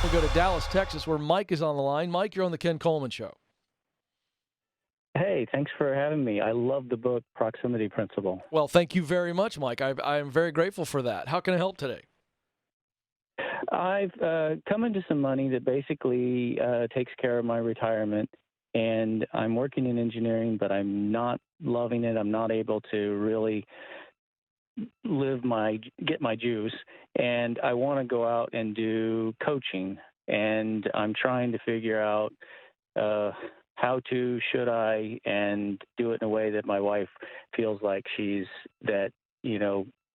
We go to Dallas, Texas, where Mike is on the line. Mike, you're on the Ken Coleman Show. Hey, thanks for having me. I love the book Proximity Principle. Well, thank you very much, Mike. I am very grateful for that. How can I help today? I've come into some money that basically takes care of my retirement, and I'm working in engineering, but I'm not loving it. I'm not able to really get my juice, and I want to go out and do coaching, and I'm trying to figure out should I, and do it in a way that my wife feels like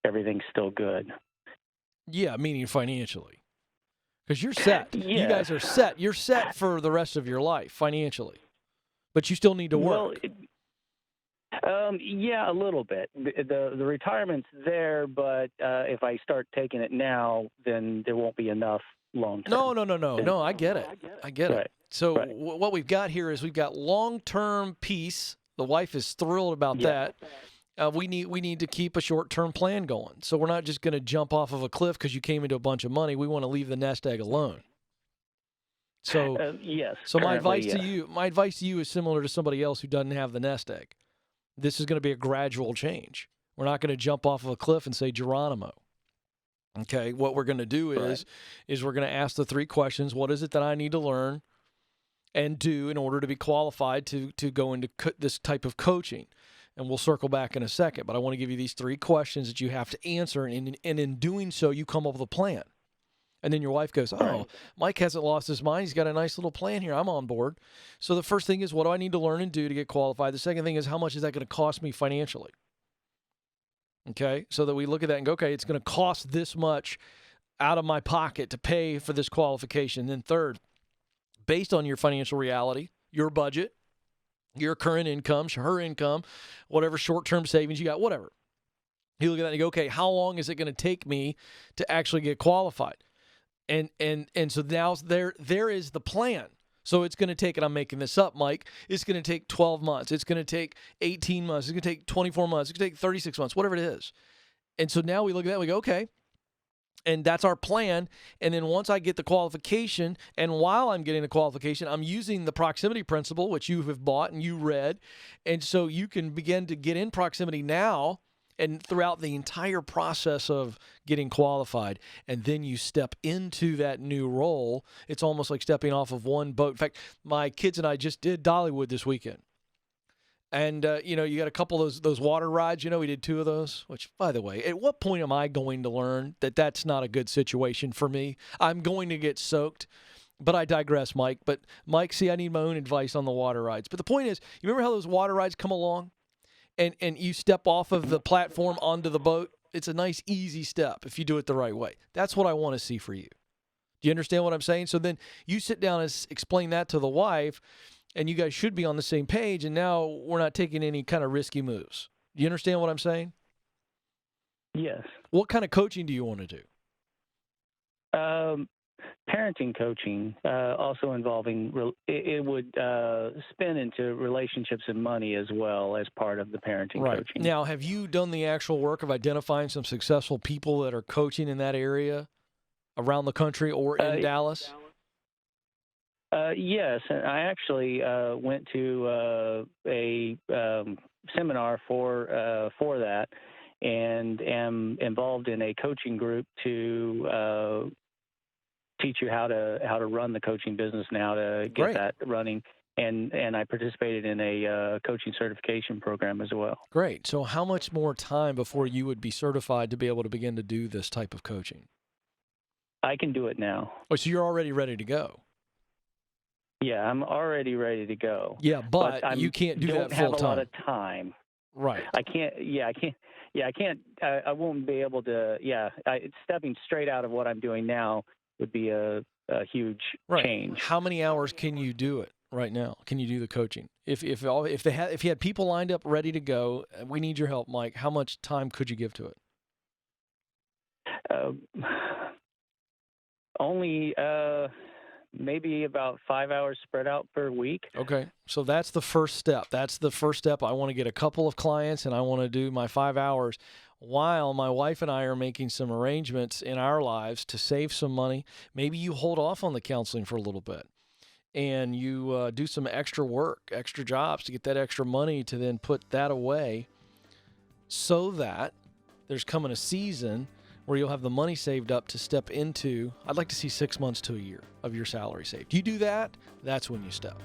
everything's still good. Yeah, meaning financially. Because you're set. Yeah. You guys are set. You're set for the rest of your life financially. But you still need to work. Yeah, a little bit. The retirement's there, but if I start taking it now, then there won't be enough long term. No, I get it. I get Right. it. So Right. what we've got here is we've got long-term peace. The wife is thrilled about that. We need to keep a short-term plan going. So we're not just going to jump off of a cliff because you came into a bunch of money. We want to leave the nest egg alone. So yes. So my advice yes. to you is similar to somebody else who doesn't have the nest egg. This is going to be a gradual change. We're not going to jump off of a cliff and say Geronimo. Okay, what we're going to do is we're going to ask the 3 questions. What is it that I need to learn and do in order to be qualified to go into this type of coaching? And we'll circle back in a second. But I want to give you these 3 questions that you have to answer. And in doing so, you come up with a plan. And then your wife goes, oh, Mike hasn't lost his mind. He's got a nice little plan here. I'm on board. So the first thing is, what do I need to learn and do to get qualified? The second thing is, how much is that going to cost me financially? Okay, so that we look at that and go, okay, it's going to cost this much out of my pocket to pay for this qualification. And then third, based on your financial reality, your budget, your current income, her income, whatever short-term savings you got, whatever. You look at that and you go, okay, how long is it going to take me to actually get qualified? And so now there is the plan. So it's going to take, and I'm making this up, Mike, it's going to take 12 months. It's going to take 18 months. It's going to take 24 months. It's going to take 36 months, whatever it is. And so now we look at that and we go, okay, and that's our plan. And then once I get the qualification, and while I'm getting the qualification, I'm using the proximity principle, which you have bought and you read. And so you can begin to get in proximity now and throughout the entire process of getting qualified, and then you step into that new role. It's almost like stepping off of one boat. In fact, my kids and I just did Dollywood this weekend. And, you got a couple of those water rides. We did 2 of those, which, by the way, at what point am I going to learn that that's not a good situation for me? I'm going to get soaked. But I digress, Mike. But, Mike, see, I need my own advice on the water rides. But the point is, you remember how those water rides come along? And you step off of the platform onto the boat? It's a nice, easy step if you do it the right way. That's what I want to see for you. Do you understand what I'm saying? So then you sit down and explain that to the wife, and you guys should be on the same page, and now we're not taking any kind of risky moves. Do you understand what I'm saying? Yes. What kind of coaching do you want to do? Parenting coaching, also involving, it would spin into relationships and money as well as part of the parenting coaching. Now, have you done the actual work of identifying some successful people that are coaching in that area around the country or in Dallas? Yes, and I actually went to a seminar for that, and am involved in a coaching group to teach you how to run the coaching business now, to get that running. And I participated in a coaching certification program as well. Great. So how much more time before you would be certified to be able to begin to do this type of coaching? I can do it now. Oh, so you're already ready to go? Yeah, I'm already ready to go. Yeah, but you can't do that full time. Don't have a lot of time. Right. I can't. I won't be able to. Stepping straight out of what I'm doing now would be a huge change. How many hours can you do it right now? Can you do the coaching? If you had people lined up ready to go, we need your help, Mike. How much time could you give to it? Only maybe about 5 hours spread out per week. Okay, so that's the first step. I want to get a couple of clients, and I want to do my 5 hours. while my wife and I are making some arrangements in our lives to save some money. Maybe you hold off on the counseling for a little bit and you do some extra work, extra jobs to get that extra money to then put that away so that there's coming a season where you'll have the money saved up to step into. I'd like to see 6 months to a year of your salary saved. You do that, that's when you step.